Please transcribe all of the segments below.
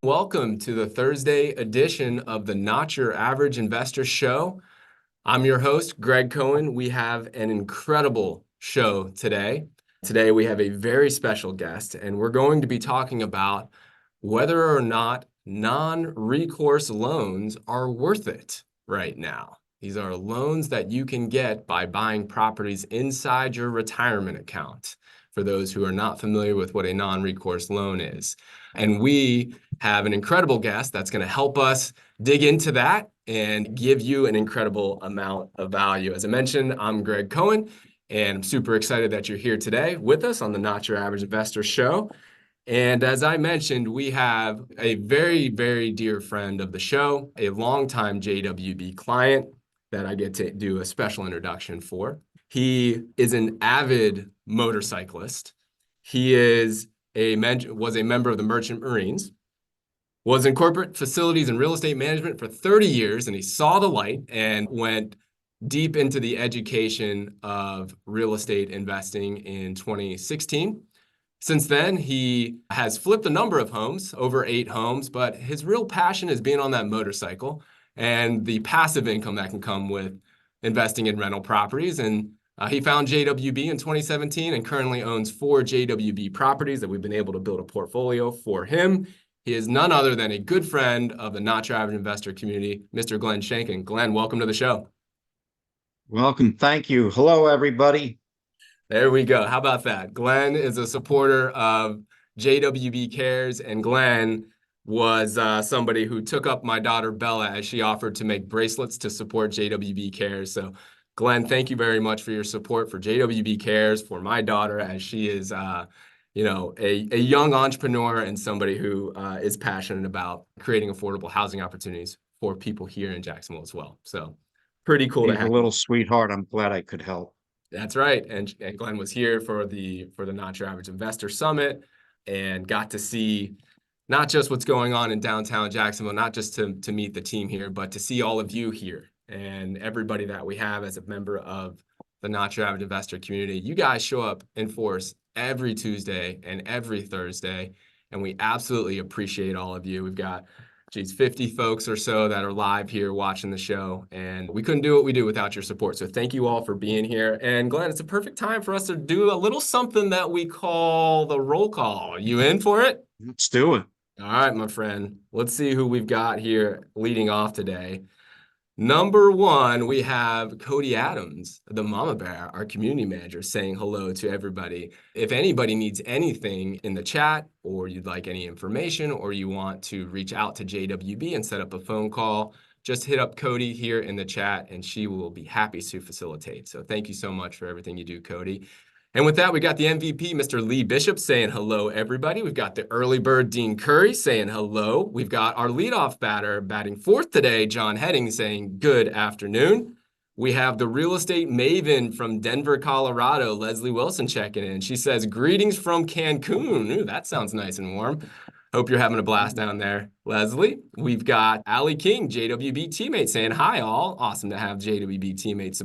Welcome to the Thursday edition of the Not Your Average Investor Show. I'm your host, Gregg Cohen. We have an incredible show today. Today, we have a very special guest, and we're going to be talking about whether or not non-recourse loans are worth it right now. These are loans that you can get by buying properties inside your retirement account, for those who are not familiar with what a non-recourse loan is. And we have an incredible guest that's going to help us dig into that and give you an incredible amount of value. As I mentioned, I'm Gregg Cohen, and I'm super excited that you're here today with us on the Not Your Average Investor Show. And as I mentioned, we have a very, very dear friend of the show, a longtime JWB client that I get to do a special introduction for. He is an avid motorcyclist. He was a member of the Merchant Marines, was in corporate facilities and real estate management for 30 years, and he saw the light and went deep into the education of real estate investing in 2016. Since then, he has flipped a number of homes, over 8 homes, but his real passion is being on that motorcycle and the passive income that can come with investing in rental properties. And he found JWB in 2017 and currently owns 4 JWB properties that we've been able to build a portfolio for him. He is none other than a good friend of the Not Your Average Investor community, Mr. Glen Shenkin. Glen, welcome to the show. Welcome. Thank you. Hello, everybody. There we go. How about that? Glen is a supporter of JWB Cares, and Glen was somebody who took up my daughter Bella as she offered to make bracelets to support JWB Cares. So, Glen, thank you very much for your support for JWB Cares, for my daughter, as she is a young entrepreneur and somebody who is passionate about creating affordable housing opportunities for people here in Jacksonville as well. So, pretty cool to She's a have little sweetheart. I'm glad I could help. That's right. And Glen was here for the Not Your Average Investor Summit and got to see not just what's going on in downtown Jacksonville, not just to meet the team here, but to see all of you here and everybody that we have as a member of the Not Your Average Investor community. You guys show up in force every Tuesday and every Thursday, and we absolutely appreciate all of you. We've got 50 folks or so that are live here watching the show, and we couldn't do what we do without your support. So thank you all for being here. And Glen, it's a perfect time for us to do a little something that we call the roll call. You in for it? Let's do it. All right, my friend. Let's see who we've got here leading off today. Number 1, we have Cody Adams, the Mama Bear, our community manager, saying hello to everybody. If anybody needs anything in the chat, or you'd like any information, or you want to reach out to JWB and set up a phone call, just hit up Cody here in the chat and she will be happy to facilitate. So thank you so much for everything you do, Cody. And with that, we got the MVP, Mr. Lee Bishop, saying hello, everybody. We've got the early bird, Dean Curry, saying hello. We've got our leadoff batter batting 4th today, John Heading, saying good afternoon. We have the real estate maven from Denver, Colorado, Leslie Wilson, checking in. She says, greetings from Cancun. Ooh, that sounds nice and warm. Hope you're having a blast down there, Leslie. We've got Allie King, JWB teammate, saying hi, all. Awesome to have JWB teammate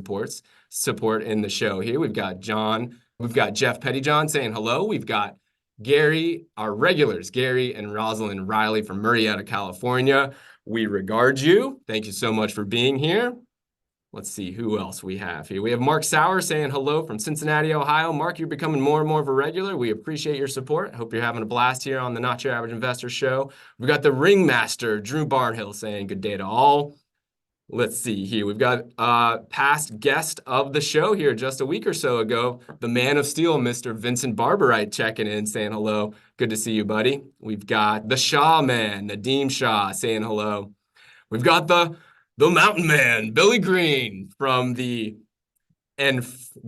support in the show here. We've got John. We've got Jeff Pettyjohn saying hello. We've got Gary, our regulars, Gary and Rosalind Riley from Murrieta, California. We regard you. Thank you so much for being here. Let's see who else we have here. We have Mark Sauer saying hello from Cincinnati, Ohio. Mark, you're becoming more and more of a regular. We appreciate your support. Hope you're having a blast here on the Not Your Average Investor Show. We've got the ringmaster, Drew Barnhill, saying good day to all. Let's see here. We've got past guest of the show here just a week or so ago, the man of steel, Mr. Vincent Barberite, checking in, saying hello. Good to see you, buddy. We've got the Shaw man, Nadeem Shah, saying hello. We've got the mountain man, Billy Green, from the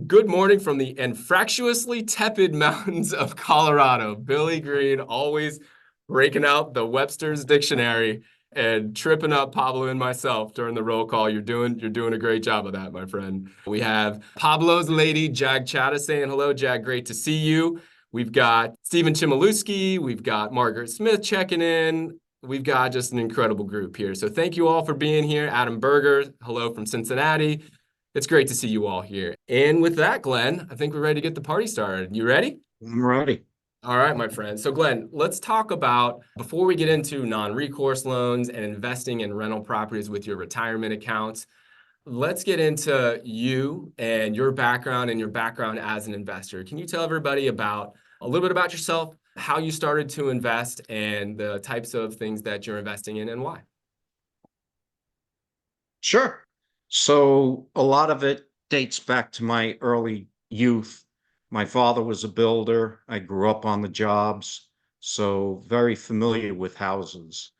good morning from the infractuously tepid mountains of Colorado. Billy Green, always breaking out the Webster's Dictionary and tripping up Pablo and myself during the roll call. You're doing a great job of that, my friend. We have Pablo's lady, Jag Chata, saying hello. Jag, great to see you. We've got Stephen Chmielewski. We've got Margaret Smith checking in. We've got just an incredible group here. So thank you all for being here. Adam Berger, hello from Cincinnati. It's great to see you all here. And with that, Glen, I think we're ready to get the party started. You ready? I'm ready. All right, my friend. So, Glenn, let's talk about before we get into non-recourse loans and investing in rental properties with your retirement accounts. Let's get into you and your background as an investor. Can you tell everybody about a little bit about yourself, how you started to invest, and the types of things that you're investing in and why? Sure. So a lot of it dates back to my early youth. My father was a builder. I grew up on the jobs, so very familiar with houses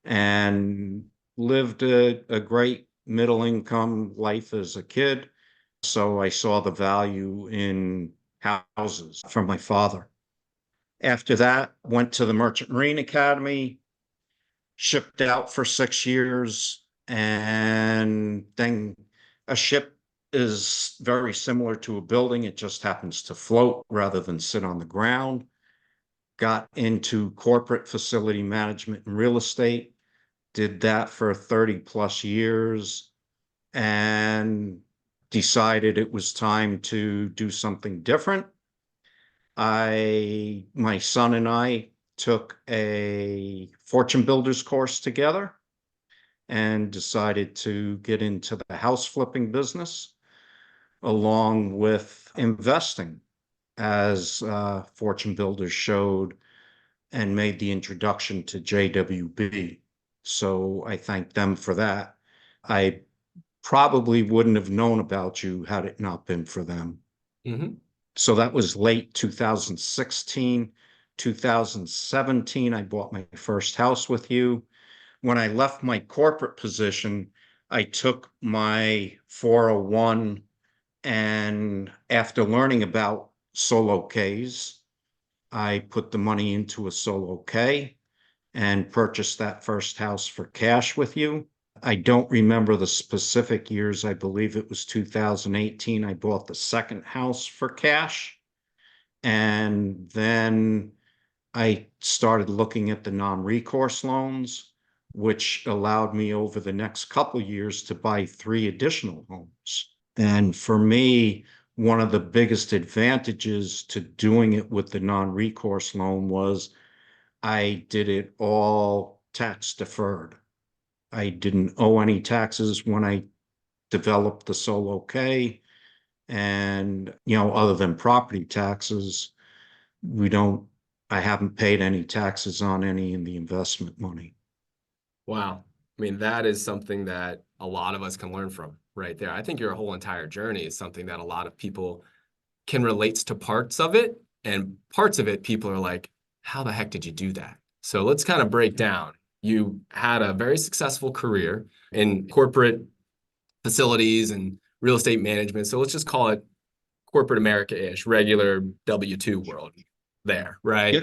and lived a great middle income life as a kid. So I saw the value in houses from my father. After that, went to the Merchant Marine Academy, shipped out for 6 years, and then a ship is very similar to a building. It just happens to float rather than sit on the ground. Got into corporate facility management and real estate, did that for 30 plus years, and decided it was time to do something different. My son and I took a fortune builders course together and decided to get into the house flipping business along with investing as fortune builders showed and made the introduction to JWB. So I thank them for that. I probably wouldn't have known about you had it not been for them. Hmm. So that was late 2016. 2017, I bought my first house with you. When I left my corporate position, I took my 401, and after learning about solo Ks, I put the money into a solo K and purchased that first house for cash with you. I don't remember the specific years. I believe it was 2018. I bought the second house for cash. And then I started looking at the non-recourse loans, which allowed me over the next couple of years to buy 3 additional homes. And for me, one of the biggest advantages to doing it with the non-recourse loan was I did it all tax deferred. I didn't owe any taxes when I developed the solo K. And, other than property taxes, we don't, I haven't paid any taxes on any in the investment money. Wow. I mean, that is something that a lot of us can learn from right there. I think your whole entire journey is something that a lot of people can relate to parts of it, and parts of it, people are like, how the heck did you do that? So let's kind of break down. You had a very successful career in corporate facilities and real estate management. So let's just call it corporate America-ish, regular W-2 world there, right?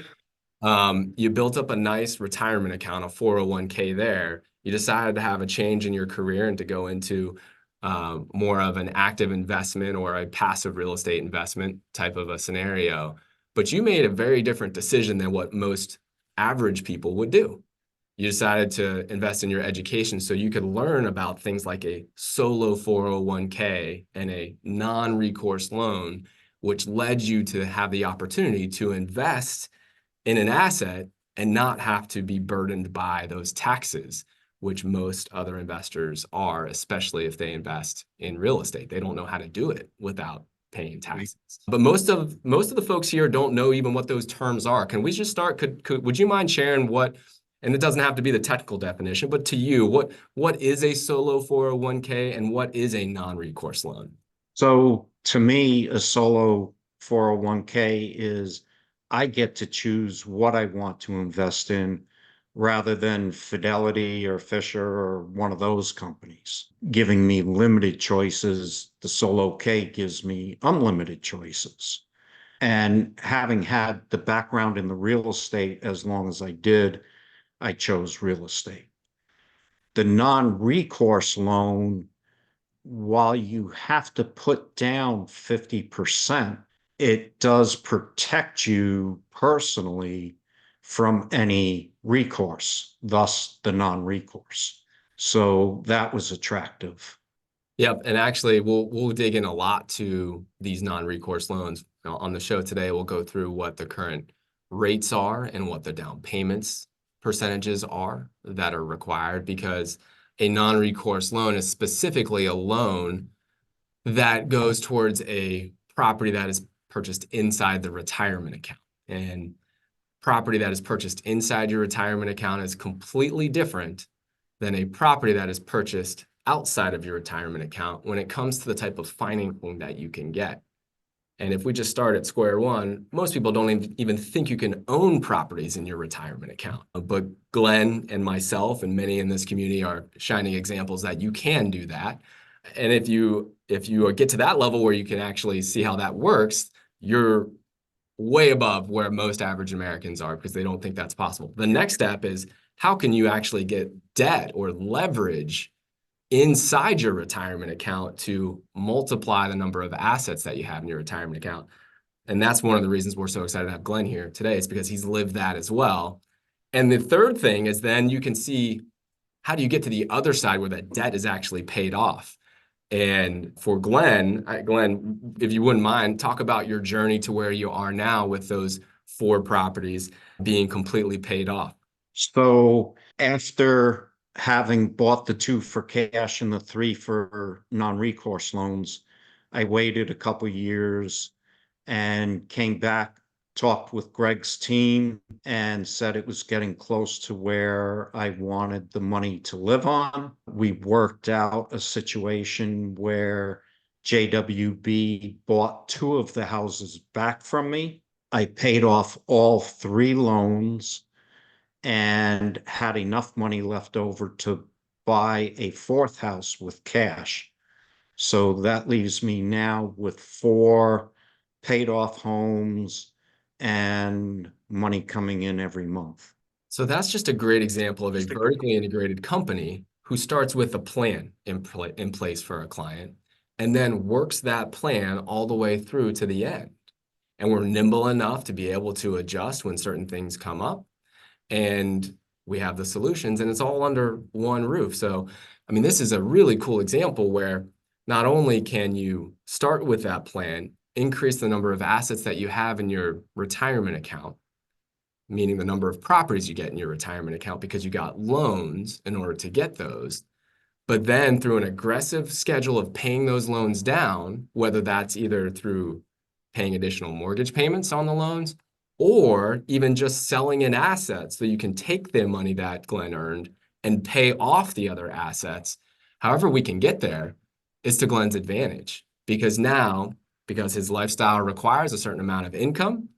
Yep. You built up a nice retirement account, a 401k there. You decided to have a change in your career and to go into more of an active investment or a passive real estate investment type of a scenario. But you made a very different decision than what most average people would do. You decided to invest in your education so you could learn about things like a solo 401k and a non-recourse loan, which led you to have the opportunity to invest in an asset and not have to be burdened by those taxes, which most other investors are, especially if they invest in real estate. They don't know how to do it without paying taxes. But most of the folks here don't know even what those terms are. Can we just start? Would you mind sharing what, and it doesn't have to be the technical definition, but to you, what is a solo 401k and what is a non-recourse loan? So to me, a solo 401k is I get to choose what I want to invest in rather than Fidelity or Fisher or one of those companies giving me limited choices. The solo K gives me unlimited choices. And having had the background in the real estate as long as I did, I chose real estate. The non-recourse loan, while you have to put down 50%, it does protect you personally from any recourse, thus the non-recourse. So that was attractive. Yep, and actually, we'll dig in a lot to these non-recourse loans on the show today. We'll go through what the current rates are and what the down payments percentages are that are required, because a non-recourse loan is specifically a loan that goes towards a property that is purchased inside the retirement account. And property that is purchased inside your retirement account is completely different than a property that is purchased outside of your retirement account when it comes to the type of financing that you can get. And if we just start at square one, most people don't even think you can own properties in your retirement account. But Glenn and myself and many in this community are shining examples that you can do that. And if you get to that level where you can actually see how that works, you're way above where most average Americans are, because they don't think that's possible. The next step is, how can you actually get debt or leverage inside your retirement account to multiply the number of assets that you have in your retirement account? And that's one of the reasons we're so excited to have Glenn here today, is because he's lived that as well. And the third thing is, then you can see, how do you get to the other side where that debt is actually paid off? And for Glenn, Glenn, if you wouldn't mind, talk about your journey to where you are now with those 4 properties being completely paid off. So after having bought the 2 for cash and the 3 for non-recourse loans, I waited a couple years and came back, talked with Gregg's team, and said it was getting close to where I wanted the money to live on. We worked out a situation where JWB bought 2 of the houses back from me. I paid off all 3 loans and had enough money left over to buy a 4th house with cash. So that leaves me now with 4 paid off homes and money coming in every month. So that's just a great example of a vertically integrated company who starts with a plan in place for a client and then works that plan all the way through to the end. And we're nimble enough to be able to adjust when certain things come up. And we have the solutions, and it's all under one roof. So, I mean, this is a really cool example where not only can you start with that plan, increase the number of assets that you have in your retirement account, meaning the number of properties you get in your retirement account because you got loans in order to get those. But then through an aggressive schedule of paying those loans down, whether that's either through paying additional mortgage payments on the loans or even just selling an asset so you can take the money that Glenn earned and pay off the other assets, however we can get there, is to Glenn's advantage. Because now, because his lifestyle requires a certain amount of income,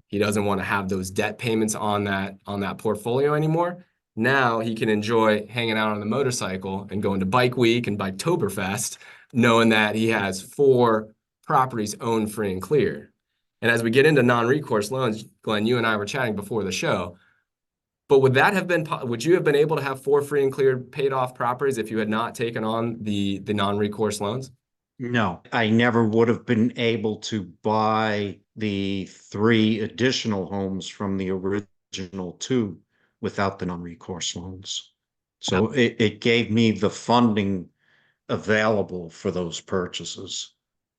he doesn't want to have those debt payments on that portfolio anymore. Now he can enjoy hanging out on the motorcycle and going to Bike Week and Biketoberfest, knowing that he has 4 properties owned free and clear. And as we get into non-recourse loans, Glenn, you and I were chatting before the show, but would you have been able to have 4 free and clear paid off properties if you had not taken on the non-recourse loans? No, I never would have been able to buy the 3 additional homes from the original 2 without the non-recourse loans. So it gave me the funding available for those purchases.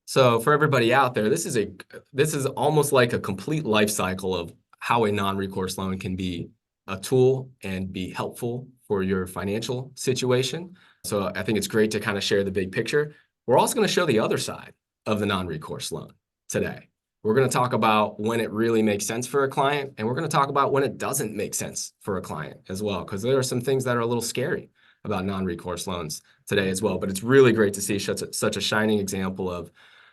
So for everybody out there, this is almost like a complete life cycle of how a non-recourse loan can be a tool and be helpful for your financial situation. So I think it's great to kind of share the big picture. We're also going to show the other side of the non-recourse loan today. We're going to talk about when it really makes sense for a client, and we're going to talk about when it doesn't make sense for a client as well, because there are some things that are a little scary about non-recourse loans today as well. But it's really great to see such a shining example of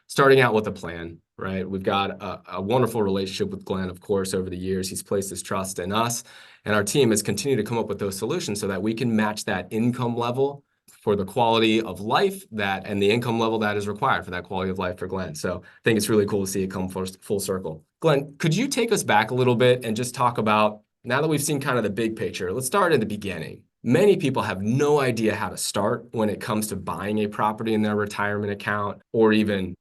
starting out with a plan, right? We've got a wonderful relationship with Glenn, of course, over the years. He's placed his trust in us, and our team has continued to come up with those solutions so that we can match that income level for the quality of life and the income level that is required for that quality of life for Glenn. So I think it's really cool to see it come full circle. Glenn, could you take us back a little bit and just talk about, now that we've seen kind of the big picture, let's start at the beginning. Many people have no idea how to start when it comes to buying a property in their retirement account, or even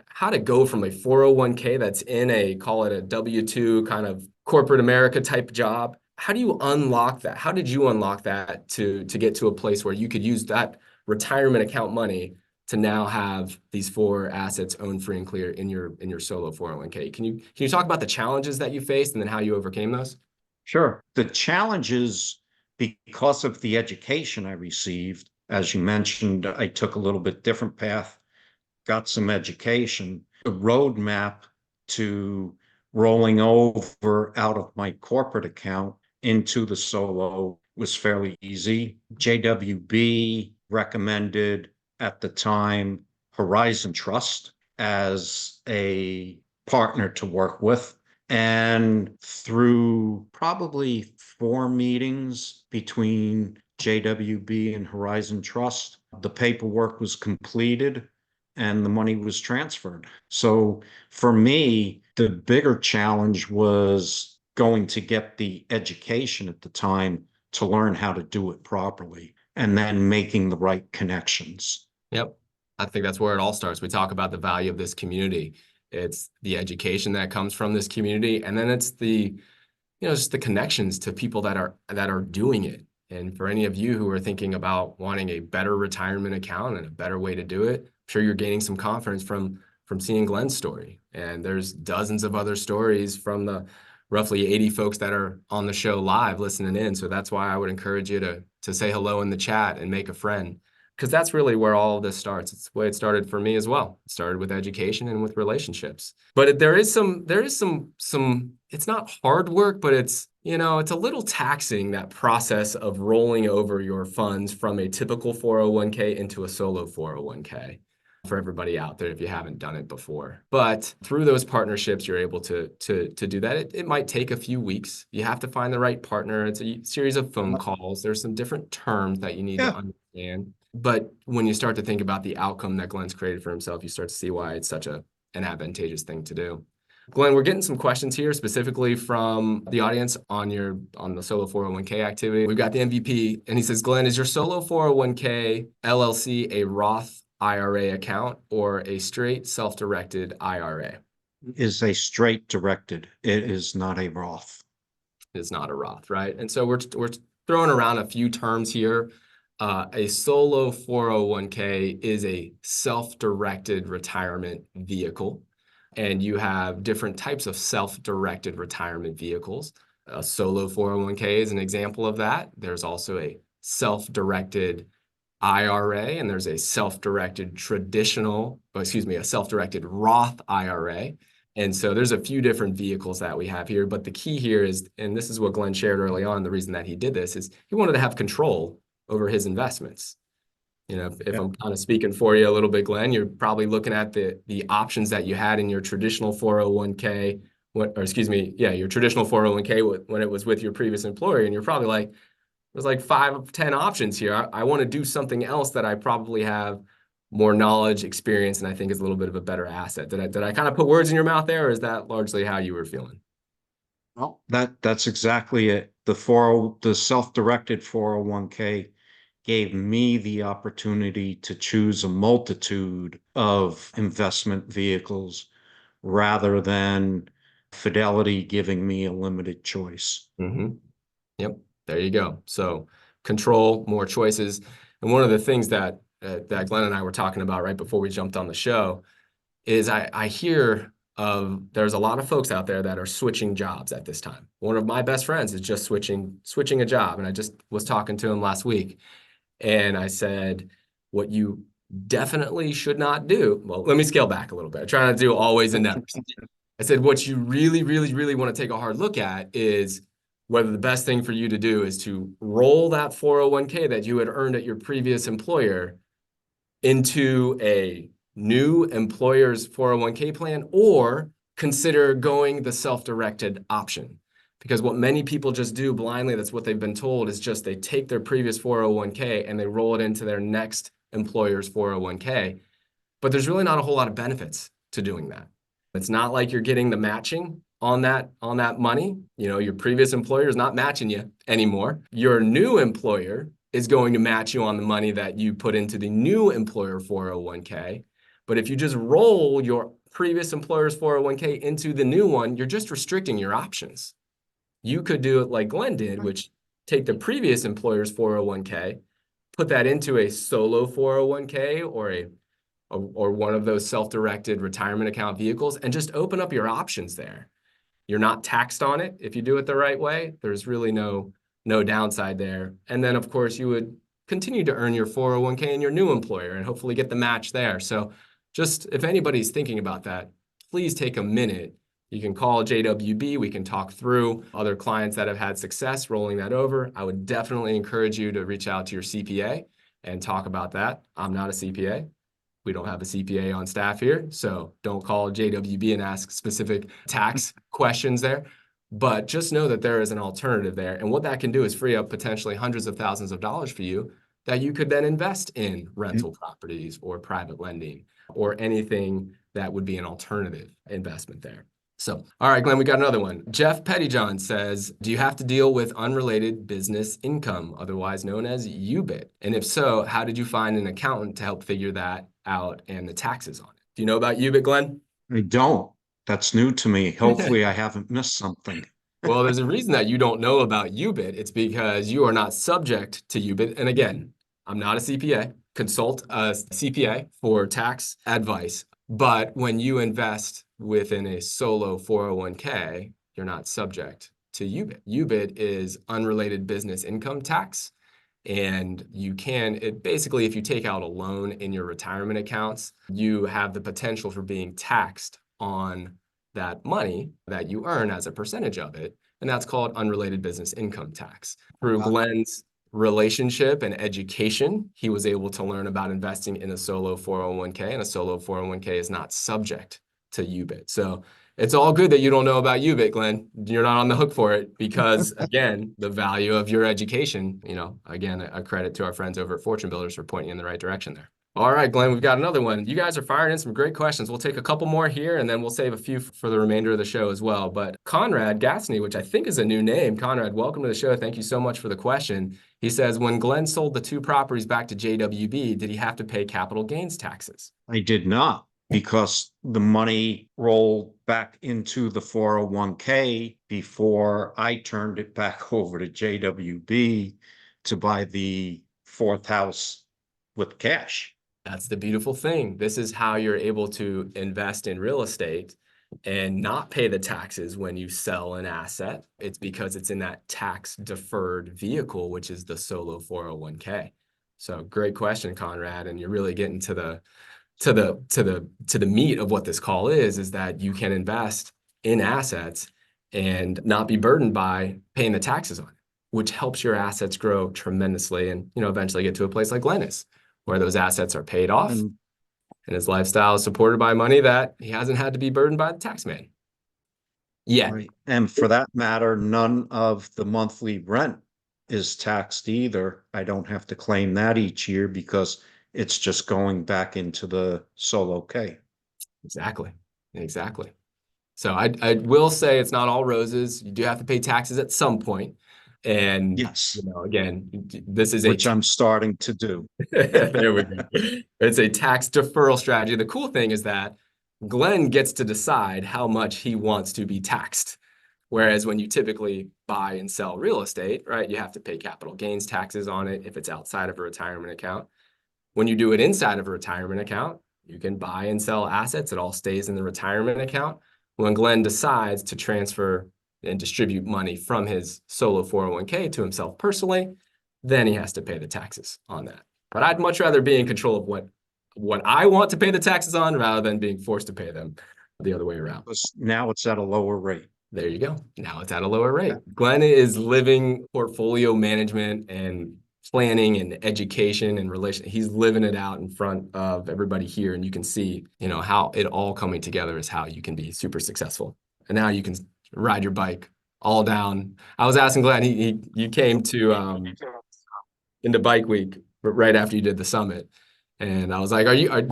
how to go from a 401k that's in call it a W-2 kind of corporate America type job. How do you unlock that? How did you unlock that to get to a place where you could use that retirement account money to now have these four assets owned free and clear in your solo 401k. Can you talk about the challenges that you faced and then how you overcame those? Sure. The challenges, because of the education I received, as you mentioned, I took a little bit different path, got some education. The roadmap to rolling over out of my corporate account into the solo was fairly easy. JWB recommended at the time Horizon Trust as a partner to work with. And through probably 4 meetings between JWB and Horizon Trust, the paperwork was completed and the money was transferred. So for me, the bigger challenge was going to get the education at the time to learn how to do it properly and then making the right connections. Yep. I think that's where it all starts. We talk about the value of this community. It's the education that comes from this community, and then it's the, just the connections to people that are doing it. And for any of you who are thinking about wanting a better retirement account and a better way to do it, I'm sure you're gaining some confidence from seeing Glen's story. And there's dozens of other stories from the roughly 80 folks that are on the show live listening in. So that's why I would encourage you to say hello in the chat and make a friend, because that's really where all of this starts. It's the way it started for me as well. It started with education and with relationships. But there is some, it's not hard work, but it's a little taxing, that process of rolling over your funds from a typical 401k into a solo 401k for everybody out there if you haven't done it before. But through those partnerships, you're able to do that. It might take a few weeks. You have to find the right partner. It's a series of phone calls. There's some different terms that you need to Yeah. understand. But when you start to think about the outcome that Glen's created for himself, you start to see why it's such an advantageous thing to do. Glen, we're getting some questions here specifically from the audience on the solo 401k activity. We've got the MVP, and he says, Glen, is your solo 401k LLC a Roth IRA account or a straight self-directed IRA? Is a straight directed. It is not a Roth. It's not a Roth, right? And so we're throwing around a few terms here. A solo 401k is a self-directed retirement vehicle. And you have different types of self-directed retirement vehicles. A solo 401k is an example of that. There's also a self-directed IRA, and there's a self-directed a self-directed Roth IRA. And so there's a few different vehicles that we have here. But the key here is, and this is what Glen shared early on, the reason that he did this is he wanted to have control over his investments. If I'm kind of speaking for you a little bit, Glen, you're probably looking at the options that you had in your traditional 401k, your traditional 401k when it was with your previous employer, and you're probably like, there's like 5 of 10 options here. I want to do something else that I probably have more knowledge, experience, and I think is a little bit of a better asset. Did I kind of put words in your mouth there, or is that largely how you were feeling? Well, that's exactly it. The self-directed 401k gave me the opportunity to choose a multitude of investment vehicles rather than Fidelity giving me a limited choice. Mm-hmm. Yep, there you go. So control, more choices. And one of the things that Glen and I were talking about right before we jumped on the show is I hear there's a lot of folks out there that are switching jobs at this time. One of my best friends is just switching a job, and I just was talking to him last week, and I said, what you definitely should not do. Well, let me scale back a little bit. I try not to do always and never. I said, what you really, really, really want to take a hard look at is whether the best thing for you to do is to roll that 401k that you had earned at your previous employer into a new employer's 401k plan, or consider going the self-directed option. Because what many people just do blindly, that's what they've been told, is just they take their previous 401k and they roll it into their next employer's 401k. But there's really not a whole lot of benefits to doing that. It's not like you're getting the matching on that money. Your previous employer is not matching you anymore. Your new employer is going to match you on the money that you put into the new employer 401k. But if you just roll your previous employer's 401k into the new one, you're just restricting your options. You could do it like Glen did, which take the previous employer's 401k, put that into a solo 401k or a or one of those self-directed retirement account vehicles and just open up your options there. You're not taxed on it if you do it the right way. There's really no downside there. And then, of course, you would continue to earn your 401k in your new employer and hopefully get the match there. So just if anybody's thinking about that, please take a minute. You can call JWB. We can talk through other clients that have had success rolling that over. I would definitely encourage you to reach out to your CPA and talk about that. I'm not a CPA. We don't have a CPA on staff here, so don't call JWB and ask specific tax questions there. But just know that there is an alternative there. And what that can do is free up potentially hundreds of thousands of dollars for you that you could then invest in rental properties or private lending or anything that would be an alternative investment there. So, all right, Glenn, we got another one. Jeff Pettyjohn says, do you have to deal with unrelated business income, otherwise known as UBIT? And if so, how did you find an accountant to help figure that out and the taxes on it? Do you know about UBIT, Glenn? I don't. That's new to me. Hopefully, I haven't missed something. Well, there's a reason that you don't know about UBIT. It's because you are not subject to UBIT. And again, I'm not a CPA. Consult a CPA for tax advice. But when you invest within a solo 401k, you're not subject to UBIT. UBIT is unrelated business income tax. And you can, basically, if you take out a loan in your retirement accounts, you have the potential for being taxed on that money that you earn as a percentage of it. And that's called unrelated business income tax. Through Glenn's relationship and education, he was able to learn about investing in a solo 401k, and a solo 401k is not subject to UBIT. So it's all good that you don't know about UBIT, Glenn. You're not on the hook for it because, again, the value of your education, again, a credit to our friends over at Fortune Builders for pointing in the right direction there. All right, Glenn, we've got another one. You guys are firing in some great questions. We'll take a couple more here, and then we'll save a few for the remainder of the show as well. But Conrad Gatsney, which I think is a new name. Conrad, welcome to the show. Thank you so much for the question. He says, when Glenn sold the 2 properties back to JWB, did he have to pay capital gains taxes? I did not, because the money rolled back into the 401k before I turned it back over to JWB to buy the 4th house with cash. That's the beautiful thing. This is how you're able to invest in real estate and not pay the taxes when you sell an asset. It's because it's in that tax deferred vehicle, which is the solo 401k. So great question, Conrad. And you're really getting to the meat of what this call is that you can invest in assets and not be burdened by paying the taxes on it, which helps your assets grow tremendously and eventually get to a place like Glenn is, where those assets are paid off and his lifestyle is supported by money that he hasn't had to be burdened by the tax man yet. Right. And for that matter, none of the monthly rent is taxed either. I don't have to claim that each year because it's just going back into the solo K. Exactly. So I will say it's not all roses. You do have to pay taxes at some point. And yes, again, this is which I'm starting to do. There we go. It's a tax deferral strategy. The cool thing is that Glenn gets to decide how much he wants to be taxed. Whereas when you typically buy and sell real estate, right, you have to pay capital gains taxes on it if it's outside of a retirement account. When you do it inside of a retirement account, you can buy and sell assets. It all stays in the retirement account. When Glenn decides to transfer and distribute money from his solo 401k to himself personally, then he has to pay the taxes on that. But I'd much rather be in control of what I want to pay the taxes on rather than being forced to pay them the other way around. Now it's at a lower rate. There you go. Now it's at a lower rate. Glenn is living portfolio management and planning and education and relation. He's living it out in front of everybody here. And you can see, how it all coming together is how you can be super successful. And now you can ride your bike all down. I was asking Glenn, you came to into Bike Week right after you did the summit. And I was like,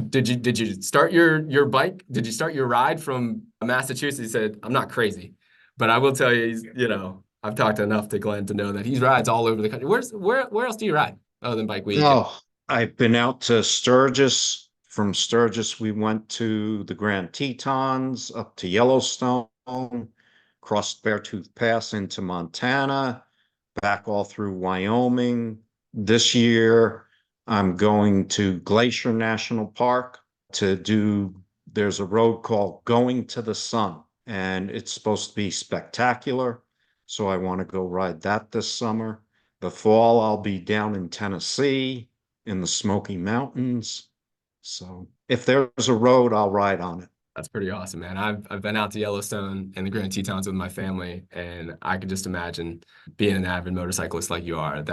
did you start your bike? Did you start your ride from Massachusetts? He said, I'm not crazy, but I will tell you, I've talked enough to Glenn to know that he rides all over the country. Where else do you ride other than Bike Week? Oh, I've been out to Sturgis. From Sturgis, we went to the Grand Tetons, up to Yellowstone, crossed Beartooth Pass into Montana, back all through Wyoming. This year, I'm going to Glacier National Park, to do, there's a road called Going to the Sun, and it's supposed to be spectacular. So I want to go ride that this summer. The fall, I'll be down in Tennessee in the Smoky Mountains. So if there's a road, I'll ride on it. That's pretty awesome, man. I've been out to Yellowstone and the Grand Tetons with my family, and I could just imagine being an avid motorcyclist like you are.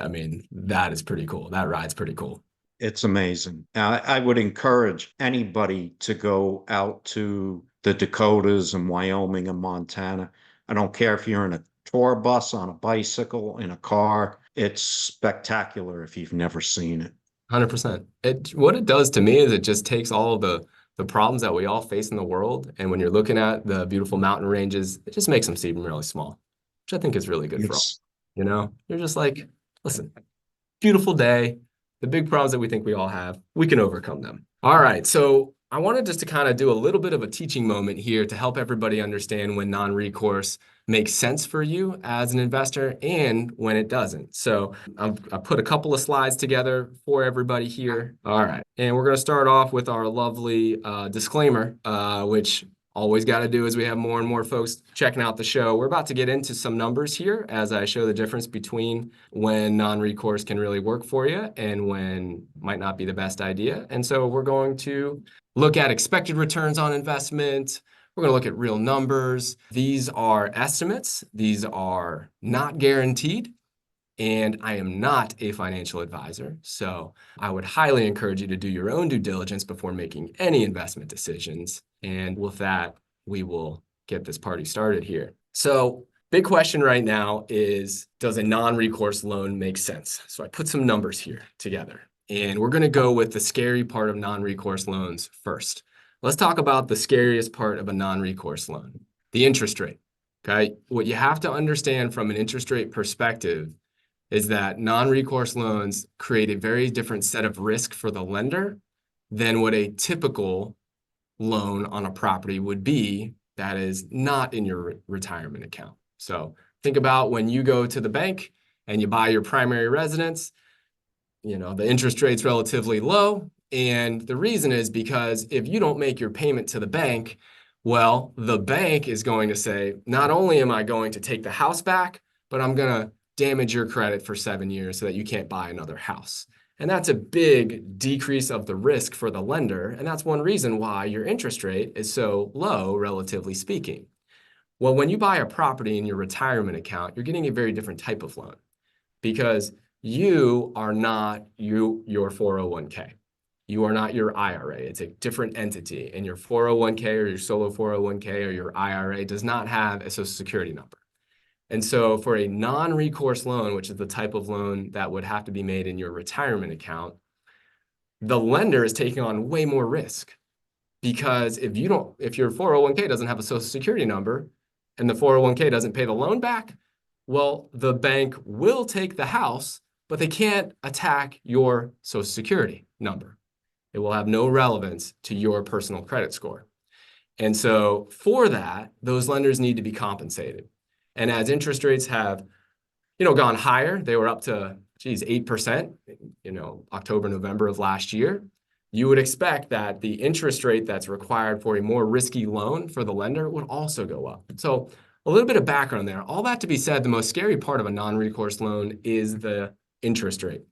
I mean, that is pretty cool. That ride's pretty cool. It's amazing. I would encourage anybody to go out to the Dakotas and Wyoming and Montana. I don't care if you're in a tour bus, on a bicycle, in a car. It's spectacular if you've never seen it. 100%. What it does to me is it just takes all of the problems that we all face in the world, and when you're looking at the beautiful mountain ranges, it just makes them seem really small, which I think is really good for all. It's You're just like, listen, beautiful day. The big problems that we think we all have, we can overcome them. All right. So I wanted just to kind of do a little bit of a teaching moment here to help everybody understand when non-recourse makes sense for you as an investor and when it doesn't. So I put a couple of slides together for everybody here. All right. And we're going to start off with our lovely disclaimer, which always got to do as we have more and more folks checking out the show. We're about to get into some numbers here as I show the difference between when non-recourse can really work for you and when might not be the best idea. And so we're going to look at expected returns on investment. We're going to look at real numbers. These are estimates. These are not guaranteed. And I am not a financial advisor, so I would highly encourage you to do your own due diligence before making any investment decisions. And with that, we will get this party started here. So, big question right now is, does a non-recourse loan make sense? So I put some numbers here together, and we're going to go with the scary part of non-recourse loans first. Let's talk about the scariest part of a non-recourse loan, the interest rate. Okay, what you have to understand from an interest rate perspective is that non-recourse loans create a very different set of risk for the lender than what a typical loan on a property would be that is not in your retirement account. So think about when you go to the bank and you buy your primary residence, the interest rate's relatively low. And the reason is because if you don't make your payment to the bank, well, the bank is going to say, not only am I going to take the house back, but I'm going to damage your credit for 7 years so that you can't buy another house. And that's a big decrease of the risk for the lender. And that's one reason why your interest rate is so low, relatively speaking. Well, when you buy a property in your retirement account, you're getting a very different type of loan because you are not your 401k. You are not your IRA. It's a different entity. And your 401k or your solo 401k or your IRA does not have a Social Security number. And so for a non-recourse loan, which is the type of loan that would have to be made in your retirement account, the lender is taking on way more risk because if your 401k doesn't have a Social Security number and the 401k doesn't pay the loan back, well, the bank will take the house, but they can't attack your Social Security number. It will have no relevance to your personal credit score. And so for that, those lenders need to be compensated. And as interest rates have, gone higher, they were up to, 8%, October, November of last year. You would expect that the interest rate that's required for a more risky loan for the lender would also go up. So a little bit of background there. All that to be said, the most scary part of a non-recourse loan is the interest rate.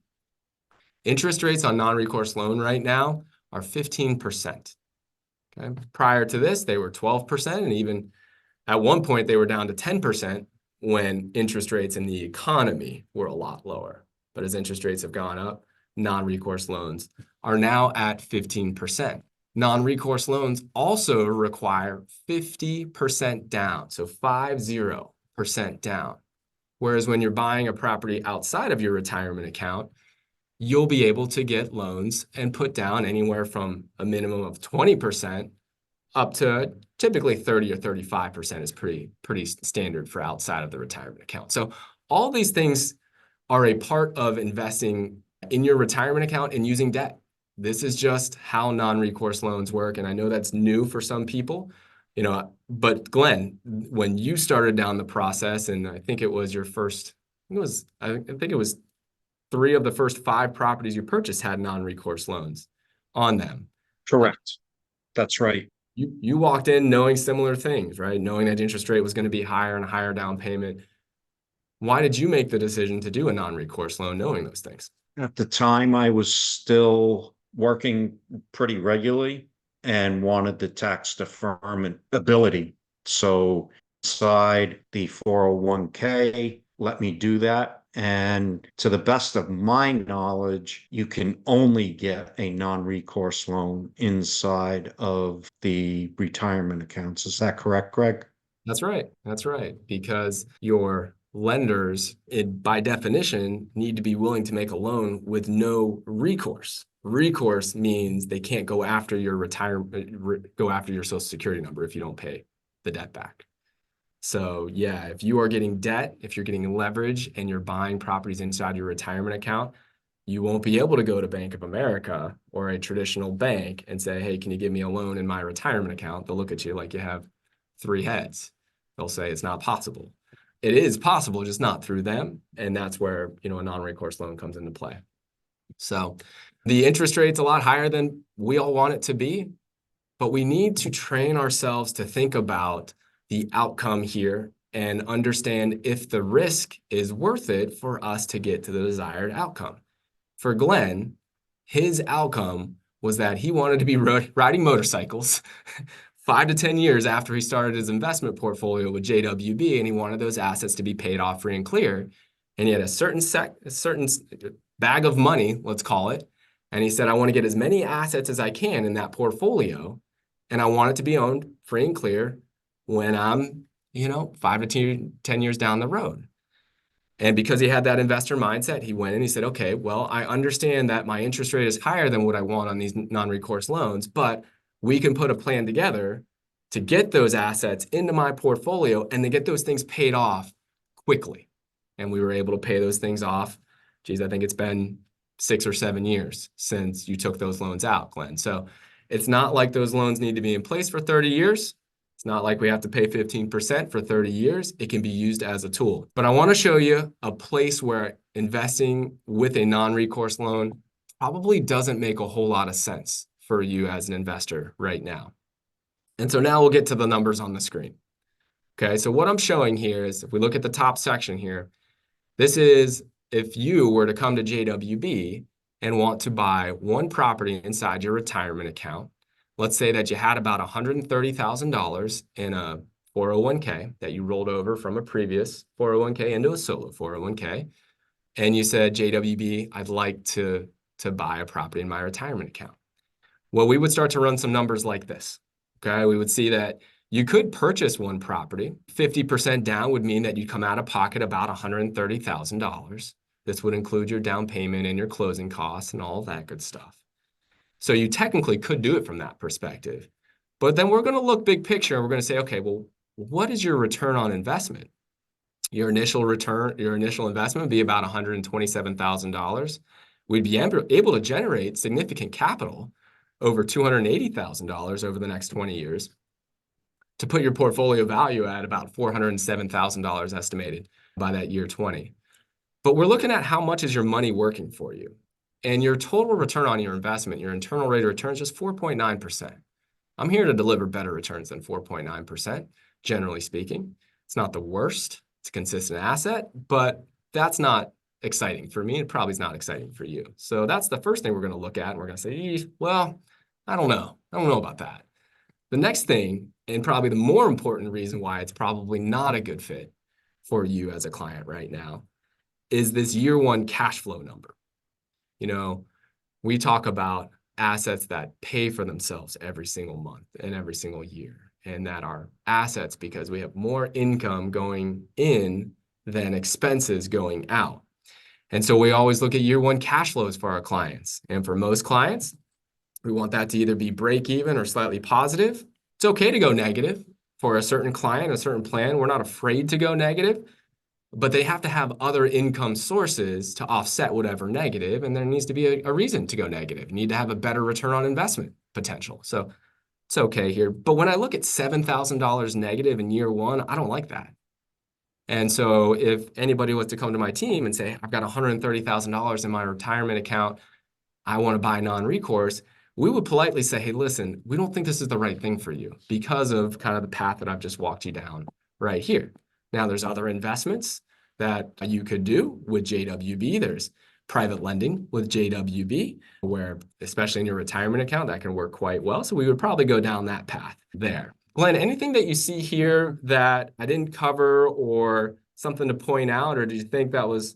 Interest rates on non-recourse loan right now are 15%. Okay? Prior to this, they were 12%, and even at one point, they were down to 10% when interest rates in the economy were a lot lower. But as interest rates have gone up, non-recourse loans are now at 15%. Non-recourse loans also require 50% down, so 50% down. Whereas when you're buying a property outside of your retirement account, you'll be able to get loans and put down anywhere from a minimum of 20% up to typically 30 or 35% is pretty standard for outside of the retirement account. So all these things are a part of investing in your retirement account and using debt. This is just how non-recourse loans work. And I know that's new for some people, but Glenn, when you started down the process, and I think it was your first, I think it was 3 of the first 5 properties you purchased had non-recourse loans on them. Correct. That's right. You walked in knowing similar things, right? Knowing that interest rate was going to be higher and a higher down payment. Why did you make the decision to do a non-recourse loan knowing those things? At the time, I was still working pretty regularly and wanted the tax deferment ability. So, inside the 401k, let me do that. And to the best of my knowledge, you can only get a non-recourse loan inside of the retirement accounts. Is that correct, Greg? That's right. That's right. Because your lenders, by definition, need to be willing to make a loan with no recourse. Recourse means they can't go after your go after your Social Security number if you don't pay the debt back. So yeah, if you are getting debt, if you're getting leverage and you're buying properties inside your retirement account, you won't be able to go to Bank of America or a traditional bank and say, hey, can you give me a loan in my retirement account? They'll look at you like you have three heads. They'll say it's not possible. It is possible, just not through them. And that's where, a non-recourse loan comes into play. So the interest rate's a lot higher than we all want it to be, but we need to train ourselves to think about the outcome here and understand if the risk is worth it for us to get to the desired outcome. For Glenn, his outcome was that he wanted to be riding motorcycles 5 to 10 years after he started his investment portfolio with JWB, and he wanted those assets to be paid off free and clear. And he had a certain bag of money, let's call it. And he said, I want to get as many assets as I can in that portfolio. And I want it to be owned free and clear when I'm, 5 to 10 years down the road. And because he had that investor mindset, he went and he said, okay, well, I understand that my interest rate is higher than what I want on these non-recourse loans, but we can put a plan together to get those assets into my portfolio and to get those things paid off quickly. And we were able to pay those things off. Geez, I think it's been 6 or 7 years since you took those loans out, Glenn. So it's not like those loans need to be in place for 30 years. It's not like we have to pay 15% for 30 years. It can be used as a tool. But I want to show you a place where investing with a non-recourse loan probably doesn't make a whole lot of sense for you as an investor right now. And so now we'll get to the numbers on the screen. Okay, so what I'm showing here is if we look at the top section here, this is if you were to come to JWB and want to buy one property inside your retirement account. Let's say that you had about $130,000 in a 401k that you rolled over from a previous 401k into a solo 401k. And you said, JWB, I'd like to buy a property in my retirement account. Well, we would start to run some numbers like this. Okay, we would see that you could purchase one property. 50% down would mean that you'd come out of pocket about $130,000. This would include your down payment and your closing costs and all of that good stuff. So you technically could do it from that perspective. But then we're going to look big picture and we're going to say, okay, well, what is your return on investment? Your initial investment would be about $127,000. We'd be able to generate significant capital, over $280,000 over the next 20 years, to put your portfolio value at about $407,000 estimated by that year 20. But we're looking at how much is your money working for you. And your total return on your investment, your internal rate of return is just 4.9%. I'm here to deliver better returns than 4.9%, generally speaking. It's not the worst. It's a consistent asset, but that's not exciting for me. It probably is not exciting for you. So that's the first thing we're going to look at. And we're going to say, well, I don't know. I don't know about that. The next thing, and probably the more important reason why it's probably not a good fit for you as a client right now, is this year one cash flow number. We talk about assets that pay for themselves every single month and every single year, and that are assets because we have more income going in than expenses going out. And so we always look at year one cash flows for our clients. And for most clients, we want that to either be break even or slightly positive. It's okay to go negative for a certain client, a certain plan. We're not afraid to go negative, but they have to have other income sources to offset whatever negative. And there needs to be a reason to go negative. You need to have a better return on investment potential. So it's okay here. But when I look at $7,000 negative in year one, I don't like that. And so if anybody was to come to my team and say, I've got $130,000 in my retirement account, I want to buy non-recourse, we would politely say, hey, listen, we don't think this is the right thing for you because of kind of the path that I've just walked you down right here. Now, there's other investments that you could do with JWB. There's private lending with JWB, where, especially in your retirement account, that can work quite well. So we would probably go down that path there. Glenn, anything that you see here that I didn't cover or something to point out, or do you think that was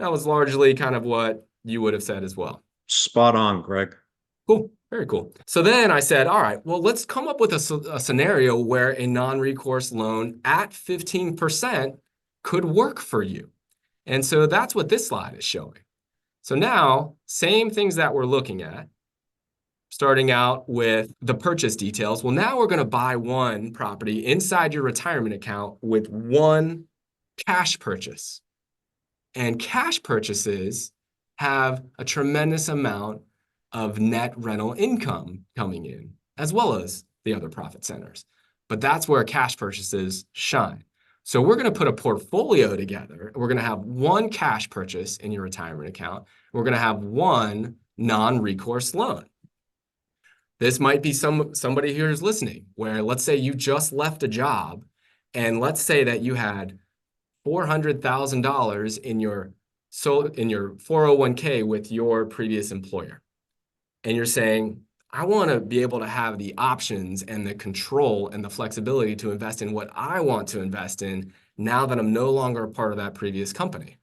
largely kind of what you would have said as well? Spot on, Greg. Cool. Very cool. So then I said, all right, well, let's come up with a scenario where a non-recourse loan at 15% could work for you. And so that's what this slide is showing. So now, same things that we're looking at, starting out with the purchase details. Well, now we're going to buy one property inside your retirement account with one cash purchase. And cash purchases have a tremendous amount of net rental income coming in, as well as the other profit centers. But that's where cash purchases shine. So we're going to put a portfolio together. We're going to have one cash purchase in your retirement account. We're going to have one non-recourse loan. This might be somebody here who's listening, where let's say you just left a job, and let's say that you had $400,000 in your 401k with your previous employer. And you're saying, I want to be able to have the options and the control and the flexibility to invest in what I want to invest in now that I'm no longer a part of that previous company,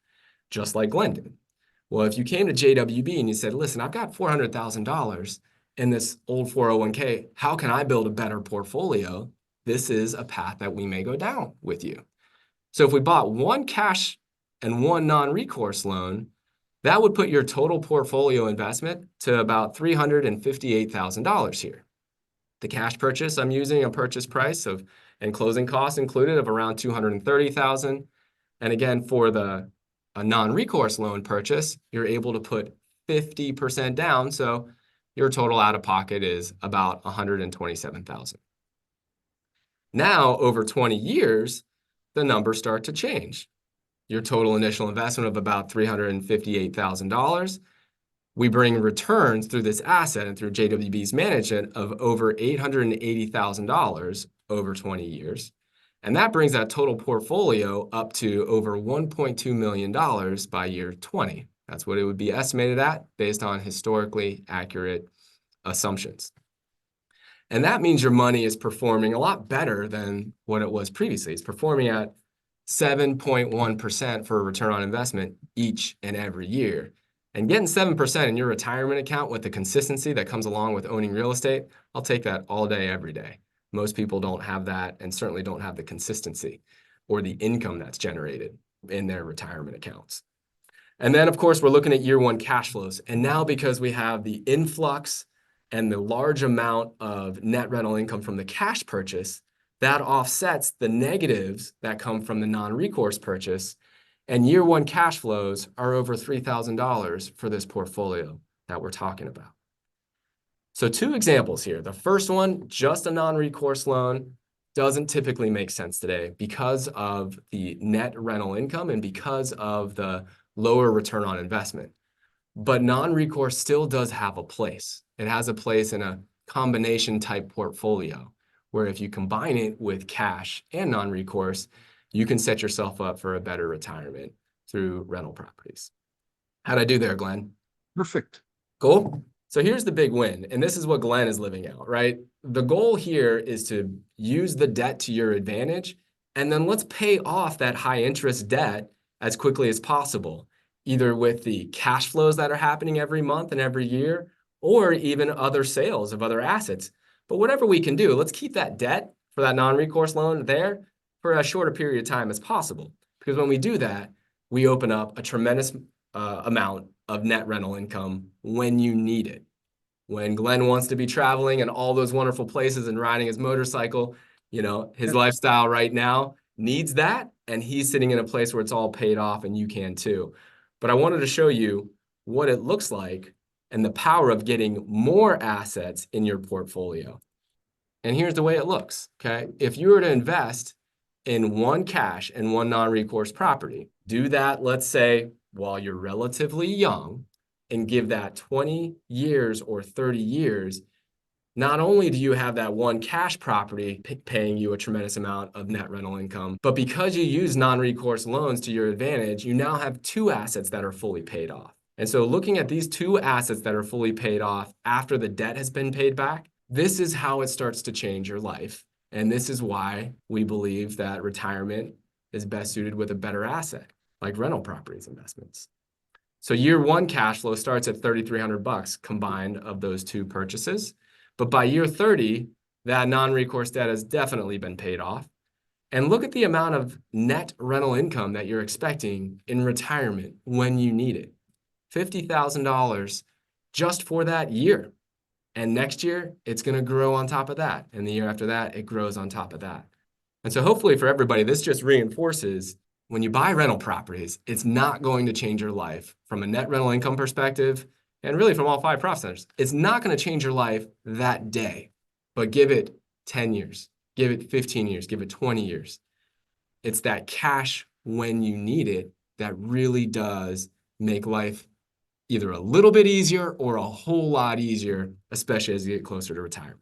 just like Glenn did. Well, if you came to JWB and you said, listen, I've got $400,000 in this old 401k, how can I build a better portfolio? This is a path that we may go down with you. So if we bought one cash and one non-recourse loan, that would put your total portfolio investment to about $358,000 here. The cash purchase, I'm using a purchase price of and closing costs included of around $230,000. And again, for a non-recourse loan purchase, you're able to put 50% down. So your total out of pocket is about $127,000. Now, over 20 years, the numbers start to change. Your total initial investment of about $358,000. We bring returns through this asset and through JWB's management of over $880,000 over 20 years. And that brings that total portfolio up to over $1.2 million by year 20. That's what it would be estimated at based on historically accurate assumptions. And that means your money is performing a lot better than what it was previously. It's performing at 7.1% for a return on investment each and every year. And getting 7% in your retirement account with the consistency that comes along with owning real estate, I'll take that all day, every day. Most people don't have that and certainly don't have the consistency or the income that's generated in their retirement accounts. And then, of course, we're looking at year one cash flows. And now because we have the influx and the large amount of net rental income from the cash purchase, that offsets the negatives that come from the non-recourse purchase. And year one cash flows are over $3,000 for this portfolio that we're talking about. So two examples here. The first one, just a non-recourse loan, doesn't typically make sense today because of the net rental income and because of the lower return on investment. But non-recourse still does have a place. It has a place in a combination type portfolio, where if you combine it with cash and non-recourse, you can set yourself up for a better retirement through rental properties. How'd I do there, Glenn? Perfect. Cool. So here's the big win, and this is what Glenn is living out, right? The goal here is to use the debt to your advantage, and then let's pay off that high interest debt as quickly as possible, either with the cash flows that are happening every month and every year, or even other sales of other assets. But whatever we can do, let's keep that debt for that non-recourse loan there for as short a period of time as possible. Because when we do that, we open up a tremendous amount of net rental income when you need it. When Glenn wants to be traveling and all those wonderful places and riding his motorcycle, you know, his lifestyle right now needs that. And he's sitting in a place where it's all paid off, and you can too. But I wanted to show you what it looks like and the power of getting more assets in your portfolio. And here's the way it looks, okay? If you were to invest in one cash and one non-recourse property, do that, let's say, while you're relatively young, and give that 20 years or 30 years, not only do you have that one cash property paying you a tremendous amount of net rental income, but because you use non-recourse loans to your advantage, you now have two assets that are fully paid off. And so looking at these two assets that are fully paid off after the debt has been paid back, this is how it starts to change your life. And this is why we believe that retirement is best suited with a better asset, like rental properties investments. So year one cash flow starts at $3,300 combined of those two purchases. But by year 30, that non-recourse debt has definitely been paid off. And look at the amount of net rental income that you're expecting in retirement when you need it. $50,000 just for that year. And next year, it's going to grow on top of that. And the year after that, it grows on top of that. And so hopefully for everybody, this just reinforces when you buy rental properties, it's not going to change your life from a net rental income perspective, and really from all five profit centers. It's not going to change your life that day, but give it 10 years, give it 15 years, give it 20 years. It's that cash when you need it that really does make life either a little bit easier or a whole lot easier, especially as you get closer to retirement.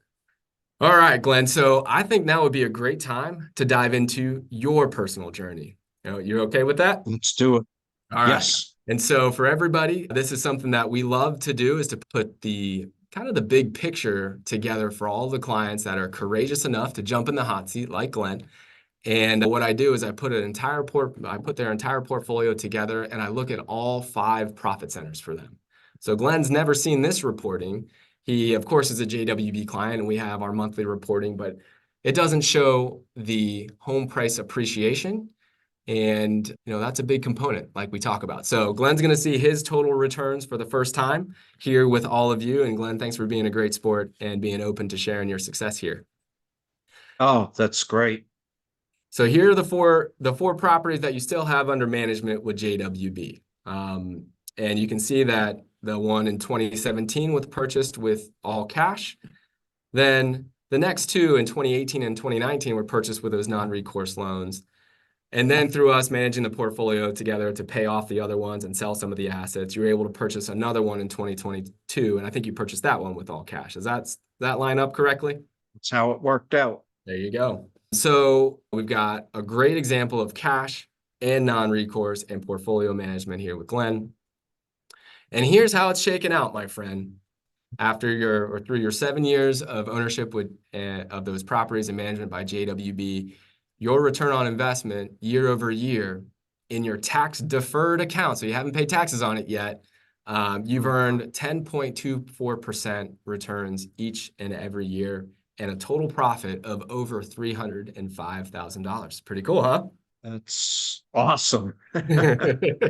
All right, Glenn. So I think now would be a great time to dive into your personal journey. You're okay with that? Let's do it. All right. Yes. And so for everybody, this is something that we love to do, is to put the kind of the big picture together for all the clients that are courageous enough to jump in the hot seat like Glenn. And what I do is I put their entire portfolio together, and I look at all five profit centers for them. So Glenn's never seen this reporting. He, of course, is a JWB client, and we have our monthly reporting, but it doesn't show the home price appreciation. And that's a big component like we talk about. So Glenn's going to see his total returns for the first time here with all of you. And Glenn, thanks for being a great sport and being open to sharing your success here. Oh, that's great. So here are the four properties that you still have under management with JWB. And you can see that the one in 2017 was purchased with all cash. Then the next two in 2018 and 2019 were purchased with those non-recourse loans. And then through us managing the portfolio together to pay off the other ones and sell some of the assets, you were able to purchase another one in 2022. And I think you purchased that one with all cash. Does that line up correctly? That's how it worked out. There you go. So we've got a great example of cash and non-recourse and portfolio management here with Glenn. And here's how it's shaken out, my friend. Through your 7 years of ownership of those properties and management by JWB, your return on investment year over year in your tax deferred account, so you haven't paid taxes on it yet, you've earned 10.24% returns each and every year, and a total profit of over $305,000. Pretty cool, huh? That's awesome. And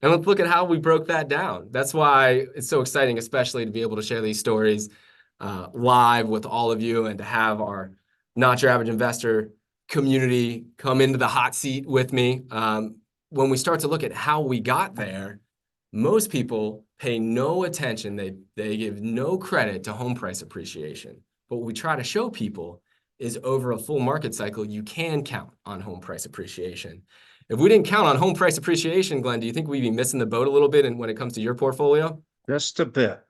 let's look at how we broke that down. That's why it's so exciting, especially to be able to share these stories live with all of you, and to have our Not Your Average Investor community come into the hot seat with me. When we start to look at how we got there, most people pay no attention. They give no credit to home price appreciation. But what we try to show people is over a full market cycle, you can count on home price appreciation. If we didn't count on home price appreciation, Glenn, do you think we'd be missing the boat a little bit when it comes to your portfolio? Just a bit.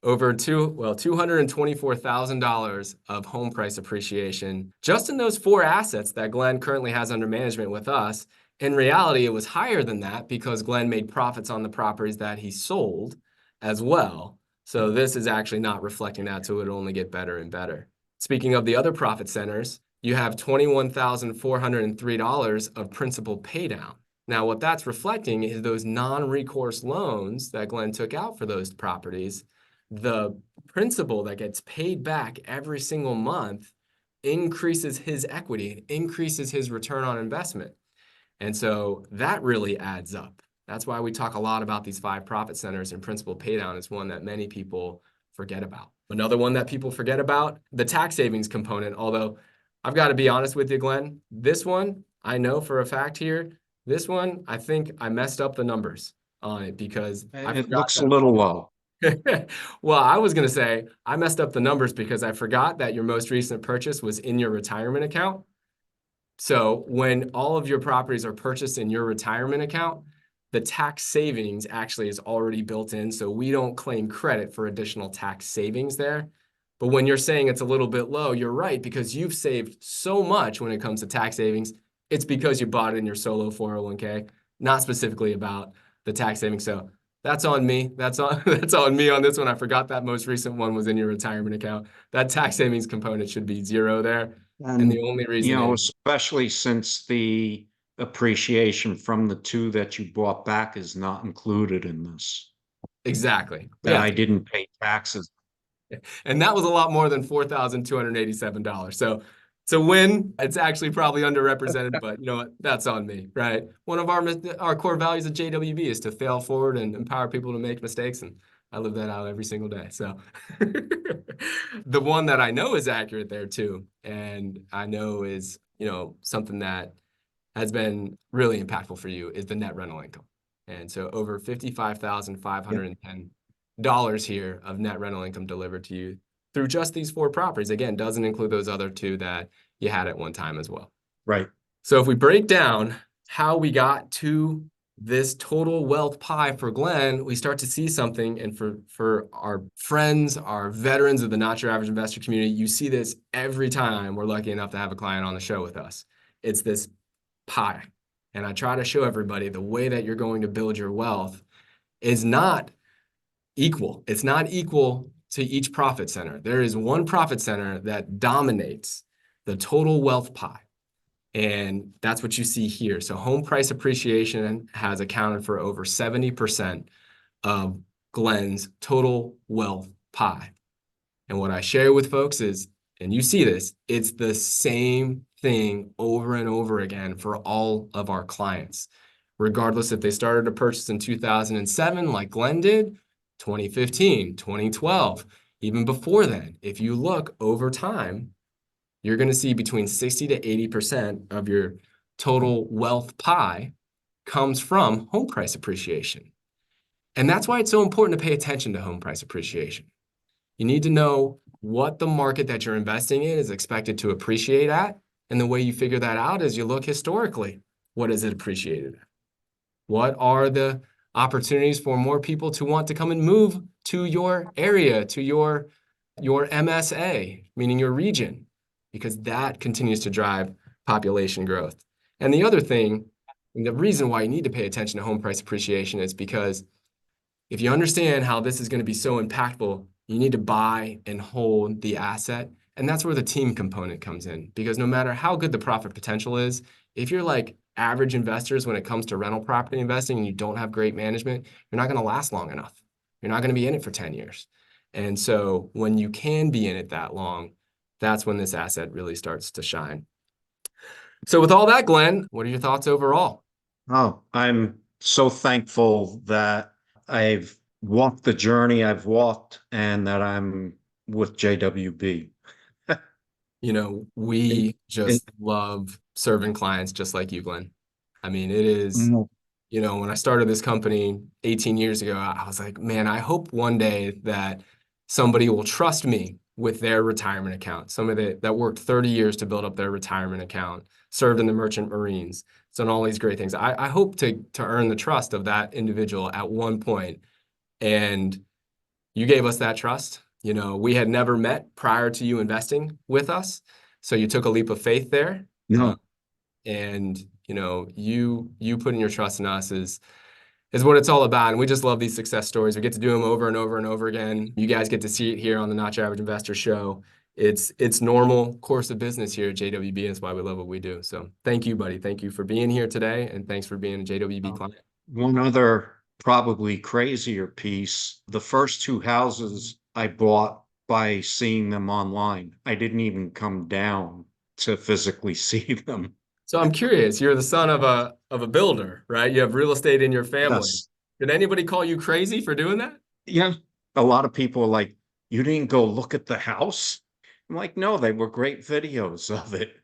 Over $224,000 of home price appreciation just in those four assets that Glenn currently has under management with us. In reality, it was higher than that because Glenn made profits on the properties that he sold as well. So this is actually not reflecting that, so it'll only get better and better. Speaking of the other profit centers, you have $21,403 of principal paydown. Now, what that's reflecting is those non-recourse loans that Glenn took out for those properties. The principal that gets paid back every single month increases his equity, increases his return on investment. And so that really adds up. That's why we talk a lot about these five profit centers, and principal paydown is one that many people forget about. Another one that people forget about, the tax savings component, although I've got to be honest with you, Glenn, this one, I know for a fact here, this one, I think I messed up the numbers on it because It looks a little low. Well, I was going to say I messed up the numbers because I forgot that your most recent purchase was in your retirement account. So when all of your properties are purchased in your retirement account, the tax savings actually is already built in. So we don't claim credit for additional tax savings there. But when you're saying it's a little bit low, you're right, because you've saved so much when it comes to tax savings. It's because you bought it in your solo 401k, not specifically about the tax savings. So that's on me. That's on me on this one. I forgot that most recent one was in your retirement account. That tax savings component should be zero there. And the And, only reason is especially since the appreciation from the two that you bought back is not included in this, exactly. that Yeah. I didn't pay taxes. And that was a lot more than $4,287. So it's a win. It's actually probably underrepresented, but you know what? That's on me, right? One of our core values at JWB is to fail forward and empower people to make mistakes, and I live that out every single day. So the one that I know is accurate there too, and I know is, something that has been really impactful for you is the net rental income. And so over Yeah, $55,510 here of net rental income delivered to you through just these four properties. Again, doesn't include those other two that you had at one time as well. right. So if we break down how we got to this total wealth pie for Glenn, we start to see something. And for our friends, our veterans of the Not Your Average Investor community, you see this every time we're lucky enough to have a client on the show with us. It's this pie. And I try to show everybody the way that you're going to build your wealth is not equal. It's not equal to each profit center. There is one profit center that dominates the total wealth pie. And that's what you see here. So home price appreciation has accounted for over 70% of Glenn's total wealth pie. And what I share with folks is, and you see this, it's the same thing over and over again for all of our clients, regardless if they started a purchase in 2007, like Glenn did, 2015, 2012, even before then. If you look over time, you're going to see between 60 to 80% of your total wealth pie comes from home price appreciation. And that's why it's so important to pay attention to home price appreciation. You need to know what the market that you're investing in is expected to appreciate at. And the way you figure that out is you look historically. What is it appreciated at? What are the opportunities for more people to want to come and move to your area, to your MSA, meaning your region, because that continues to drive population growth. And the other thing, and the reason why you need to pay attention to home price appreciation is because if you understand how this is going to be so impactful, you need to buy and hold the asset. And that's where the team component comes in. Because no matter how good the profit potential is, if you're like average investors when it comes to rental property investing and you don't have great management, you're not going to last long enough. You're not going to be in it for 10 years. And so when you can be in it that long, that's when this asset really starts to shine. So with all that, Glenn, what are your thoughts overall? Oh, I'm so thankful that I've walked the journey I've walked and that I'm with JWB. We It- just love serving clients just like you, Glenn. I mean, it is, mm, when I started this company 18 years ago, I was like, man, I hope one day that somebody will trust me with their retirement account. Somebody that worked 30 years to build up their retirement account, served in the Merchant Marines, done all these great things. I hope to earn the trust of that individual at one point. And you gave us that trust. We had never met prior to you investing with us. So you took a leap of faith there. no, And you putting your trust in us is what it's all about. And we just love these success stories. We get to do them over and over and over again. You guys get to see it here on the Not Your Average Investor show. It's normal course of business here at JWB. That's why we love what we do. So thank you, buddy. Thank you for being here today. And thanks for being a JWB no. client. One other probably crazier piece, the first two houses I bought by seeing them online. I didn't even come down to physically see them. So I'm curious, you're the son of a builder, right? You have real estate in your family. Yes. Did anybody call you crazy for doing that? Yeah. A lot of people are like, you didn't go look at the house? I'm like, no, they were great videos of it.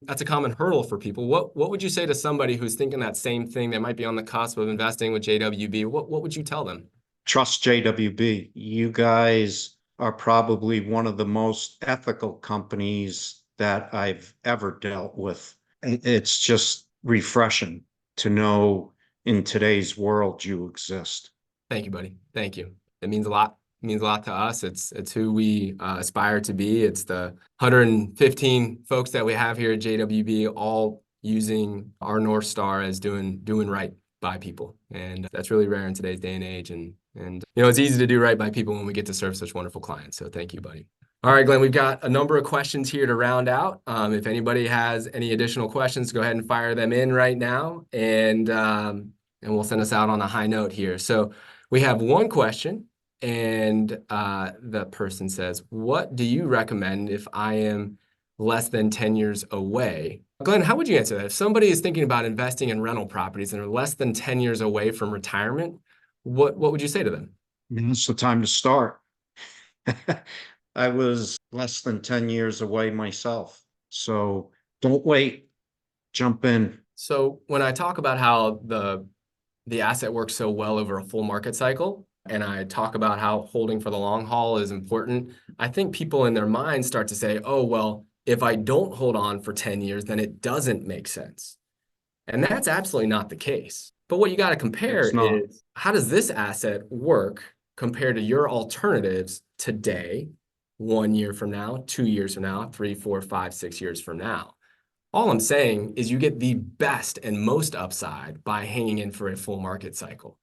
That's a common hurdle for people. What would you say to somebody who's thinking that same thing? They might be on the cusp of investing with JWB. What would you tell them? Trust JWB. You guys are probably one of the most ethical companies that I've ever dealt with. It's just refreshing. to know in today's world you exist. Thank you, buddy. Thank you. It means a lot. It means a lot to us. It's who we aspire to be. It's the 115 folks that we have here at JWB, all using our North Star as doing right by people, and that's really rare in today's day and age. And it's easy to do right by people when we get to serve such wonderful clients. So thank you, buddy. All right, Glenn, we've got a number of questions here to round out. If anybody has any additional questions, go ahead and fire them in right now, and we'll send us out on a high note here. So we have one question, and the person says, what do you recommend if I am less than 10 years away? Glenn, how would you answer that? If somebody is thinking about investing in rental properties and are less than 10 years away from retirement, what would you say to them? It's the time to start. I was less than 10 years away myself. So don't wait, jump in. So when I talk about how the asset works so well over a full market cycle, and I talk about how holding for the long haul is important, I think people in their minds start to say, oh, well, if I don't hold on for 10 years, then it doesn't make sense. And that's absolutely not the case. But what you got to compare It's not. is, how does this asset work compared to your alternatives today, 1 year from now, 2 years from now, 3, 4, 5, 6 years from now? All I'm saying is you get the best and most upside by hanging in for a full market cycle.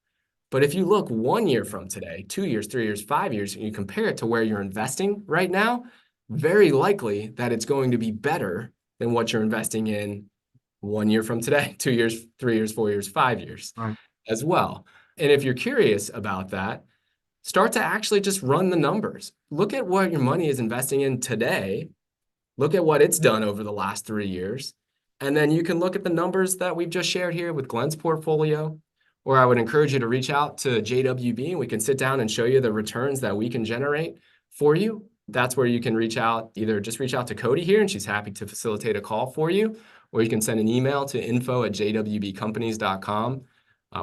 But if you look 1 year from today, 2 years, 3 years, 5 years, and you compare it to where you're investing right now, very likely that it's going to be better than what you're investing in 1 year from today, 2 years, 3 years, 4 years, 5 years Right. as well. And if you're curious about that, start to actually just run the numbers. Look at what your money is investing in today. Look at what it's done over the last 3 years. And then you can look at the numbers that we've just shared here with Glenn's portfolio. Or I would encourage you to reach out to JWB and we can sit down and show you the returns that we can generate for you. That's where you can reach out, either just reach out to Cody here and she's happy to facilitate a call for you, or you can send an email to info@jwbcompanies.com,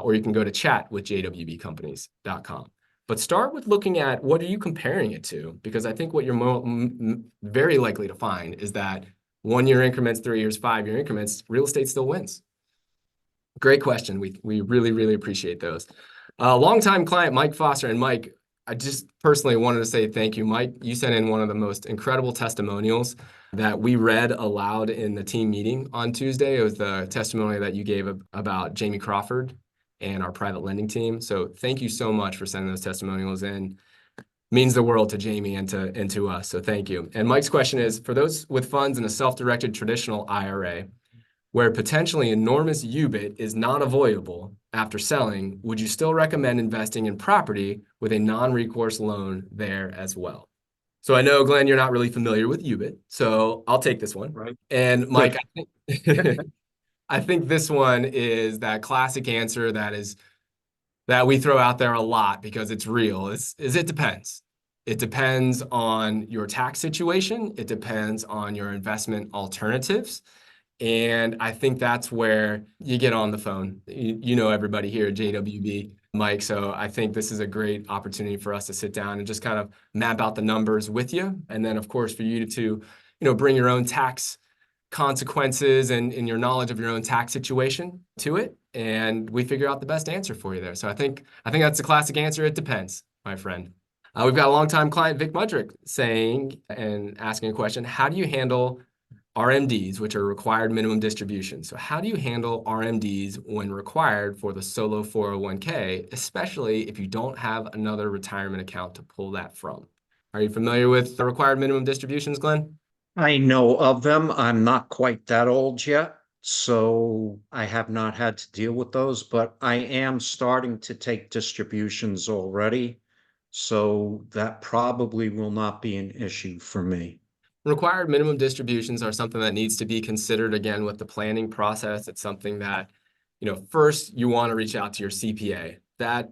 or you can go to chat@jwbcompanies.com. But start with looking at what are you comparing it to? Because I think what you're very likely to find is that 1 year increments, 3 years, 5 year increments, real estate still wins. Great question. We really, really appreciate those. Longtime client Mike Foster, and Mike, I just personally wanted to say thank you. Mike, you sent in one of the most incredible testimonials that we read aloud in the team meeting on Tuesday. It was the testimony that you gave about Jamie Crawford and our private lending team. So thank you so much for sending those testimonials in. Means the world to Jamie and to us. So thank you. And Mike's question is, for those with funds in a self-directed traditional IRA, where potentially enormous UBIT is not avoidable after selling, would you still recommend investing in property with a non-recourse loan there as well? So I know, Glenn, you're not really familiar with UBIT, so I'll take this one. Right. And Mike, I think this one is that classic answer that we throw out there a lot because it's real, is it depends. It depends on your tax situation. It depends on your investment alternatives. And I think that's where you get on the phone. You know everybody here at JWB, Mike. So I think this is a great opportunity for us to sit down and just kind of map out the numbers with you. And then, of course, for you to bring your own tax consequences and your knowledge of your own tax situation to it. And we figure out the best answer for you there. So I think that's the classic answer. It depends, my friend. We've got a longtime client, Vic Mudrick, saying and asking a question: how do you handle RMDs, which are required minimum distributions? So how do you handle RMDs when required for the solo 401k, especially if you don't have another retirement account to pull that from? Are you familiar with the required minimum distributions, Glenn? I know of them. I'm not quite that old yet, so I have not had to deal with those, but I am starting to take distributions already. So that probably will not be an issue for me. Required minimum distributions are something that needs to be considered again with the planning process. It's something that, first you want to reach out to your CPA. That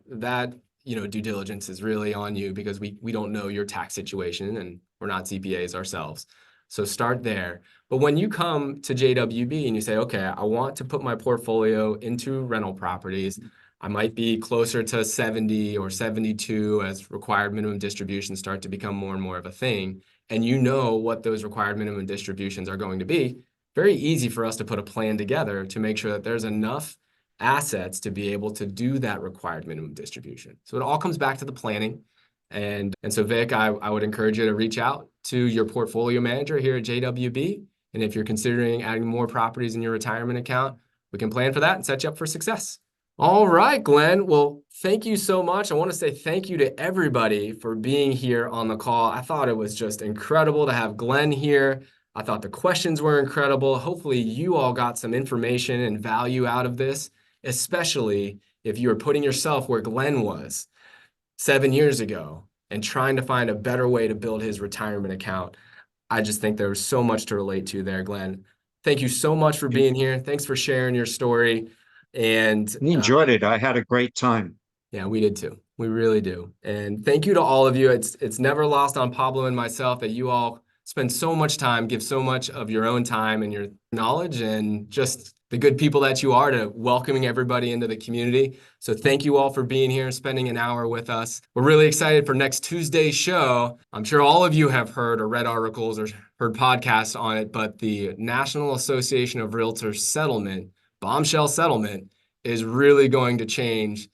due diligence is really on you because we don't know your tax situation and we're not CPAs ourselves. So start there. But when you come to JWB and you say, okay, I want to put my portfolio into rental properties, I might be closer to 70 or 72 as required minimum distributions start to become more and more of a thing, and you know what those required minimum distributions are going to be, very easy for us to put a plan together to make sure that there's enough assets to be able to do that required minimum distribution. So it all comes back to the planning. And so Vic, I would encourage you to reach out to your portfolio manager here at JWB. And if you're considering adding more properties in your retirement account, we can plan for that and set you up for success. All right, Glenn. Well, thank you so much. I want to say thank you to everybody for being here on the call. I thought it was just incredible to have Glenn here. I thought the questions were incredible. Hopefully, you all got some information and value out of this, especially if you were putting yourself where Glenn was 7 years ago and trying to find a better way to build his retirement account. I just think there was so much to relate to there, Glenn. Thank you so much for being here. Thanks for sharing your story. And I enjoyed it. I had a great time. yeah, we did too. We really do. And thank you to all of you. It's never lost on Pablo and myself that you all spend so much time, give so much of your own time and your knowledge and just the good people that you are to welcoming everybody into the community. So thank you all for being here, spending an hour with us. We're really excited for next Tuesday's show. I'm sure all of you have heard or read articles or heard podcasts on it, but the National Association of Realtors settlement, bombshell settlement, is really going to change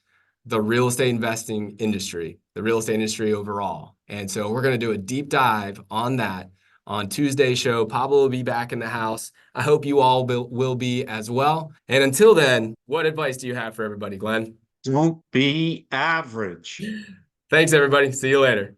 the real estate investing industry, the real estate industry overall. And so we're going to do a deep dive on that on Tuesday's show. Pablo will be back in the house. I hope you all will be as well. And until then, what advice do you have for everybody, Glenn? Don't be average. Thanks, everybody. See you later.